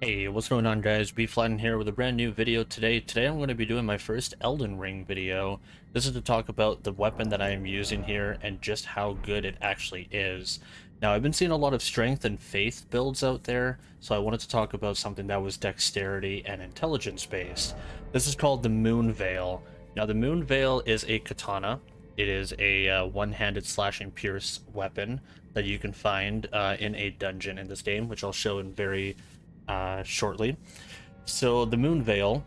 Hey, what's going on guys? B-Flatten here with a brand new video today. Today I'm going to be doing my first Elden Ring video. This is to talk about the weapon that I am using here and just how good it actually is. Now I've been seeing a lot of strength and faith builds out there, so I wanted to talk about something that was dexterity and intelligence based. This is called the MoonVeil. Now the MoonVeil is a katana. It is a one-handed slashing pierce weapon that you can find in a dungeon in this game, which I'll show in very shortly. So the MoonVeil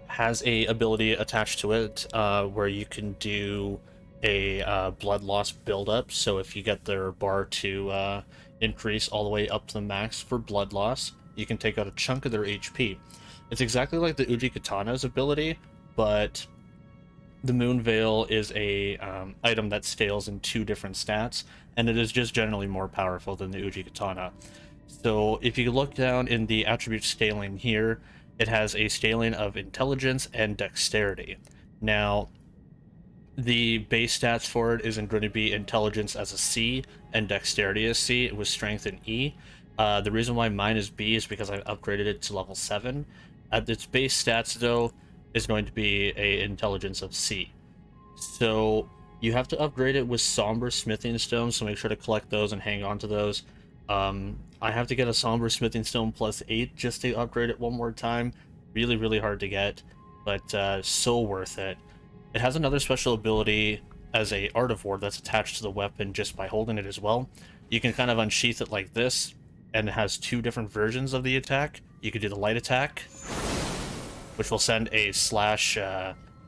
has a ability attached to it where you can do a blood loss buildup. So if you get their bar to increase all the way up to the max for blood loss, you can take out a chunk of their HP. It's exactly like the Uji Katana's ability, but the MoonVeil is a item that scales in two different stats, and it is just generally more powerful than the Uji Katana. So if you look down in the attribute scaling here, it has a scaling of intelligence and dexterity. Now, the base stats for it isn't going to be intelligence as a C and dexterity as C. It was strength in E. The reason why mine is B is because I upgraded it to level 7. At its base stats, though, is going to be a intelligence of C. So you have to upgrade it with somber smithing stones, so make sure to collect those and hang on to those. I have to get a somber smithing stone plus 8 just to upgrade it one more time. Really hard to get, but so worth it. It has another special ability as a art of war that's attached to the weapon just by holding it as well. You can kind of unsheath it like this, and it has two different versions of the attack. You could do the light attack, which will send a slash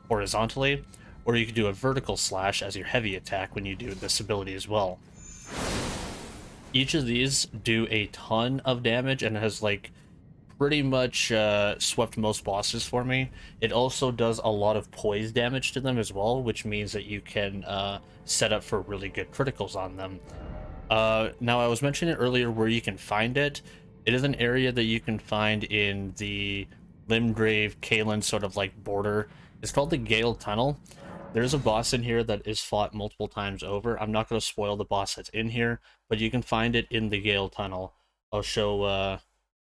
horizontally, or you could do a vertical slash as your heavy attack when you do this ability as well. Each of these do a ton of damage and has like pretty much swept most bosses for me. It also does a lot of poise damage to them as well, which means that you can set up for really good criticals on them. Now I was mentioning earlier where you can find it. It is an area that you can find in the Limgrave Kalen sort of like border. It's called the Gale Tunnel. There's a boss in here that is fought multiple times over. I'm not going to spoil the boss that's in here, but you can find it in the Gale Tunnel. I'll show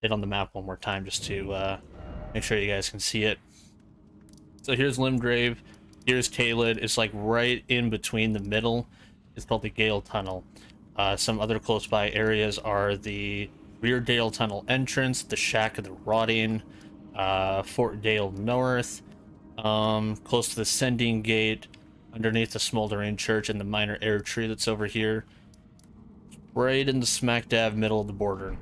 it on the map one more time just to make sure you guys can see it. So here's Limgrave, here's Caelid. It's like right in between the middle. It's called the Gale Tunnel. Some other close by areas are the Rear Dale Tunnel entrance, the Shack of the Rotting, Fort Dale North, close to the Sending Gate, underneath the Smoldering Church and the Minor Air Tree that's over here, right in the smack dab middle of the border.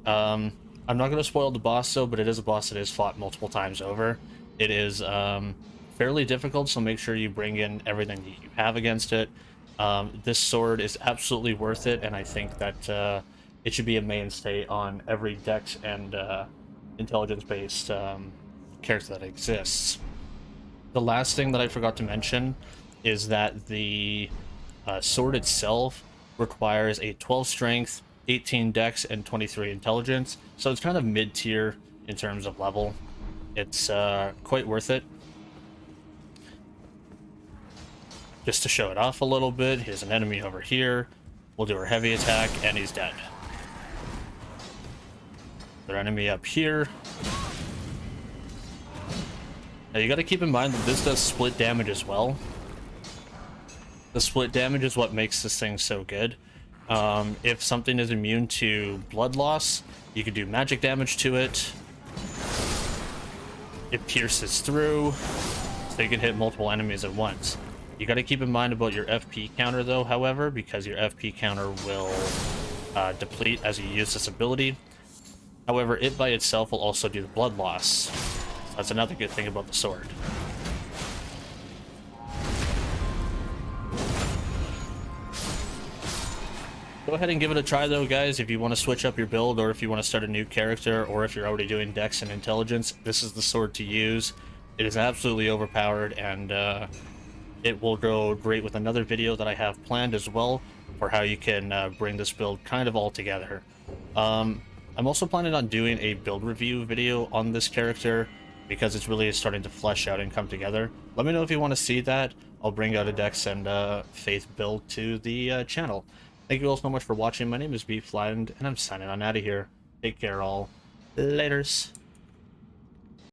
I'm not going to spoil the boss though, but it is a boss that is fought multiple times over. It is fairly difficult, so make sure you bring in everything that you have against it. This sword is absolutely worth it, and I think that it should be a mainstay on every dex and intelligence-based character that exists. The last thing that I forgot to mention is that the sword itself requires a 12 strength, 18 dex, and 23 intelligence, so it's kind of mid-tier in terms of level. It's quite worth it. Just to show it off a little bit, here's an enemy over here. We'll do our heavy attack, and he's dead. Their enemy up here. Now you got to keep in mind that this does split damage as well. The split damage is what makes this thing so good. If something is immune to blood loss, you can do magic damage to it. It pierces through, so you can hit multiple enemies at once. You got to keep in mind about your FP counter though, however, because your FP counter will deplete as you use this ability. However, it by itself will also do the blood loss. That's another good thing about the sword. Go ahead and give it a try though, guys. If you want to switch up your build, or if you want to start a new character, or if you're already doing dex and intelligence, this is the sword to use. It is absolutely overpowered, and it will go great with another video that I have planned as well for how you can bring this build kind of all together. I'm also planning on doing a build review video on this character, because it's really starting to flesh out and come together. Let me know if you want to see that. I'll bring out a dex and faith build to the channel. Thank you all so much for watching. My name is B-Flatten, and I'm signing on out of here. Take care, all. Laters.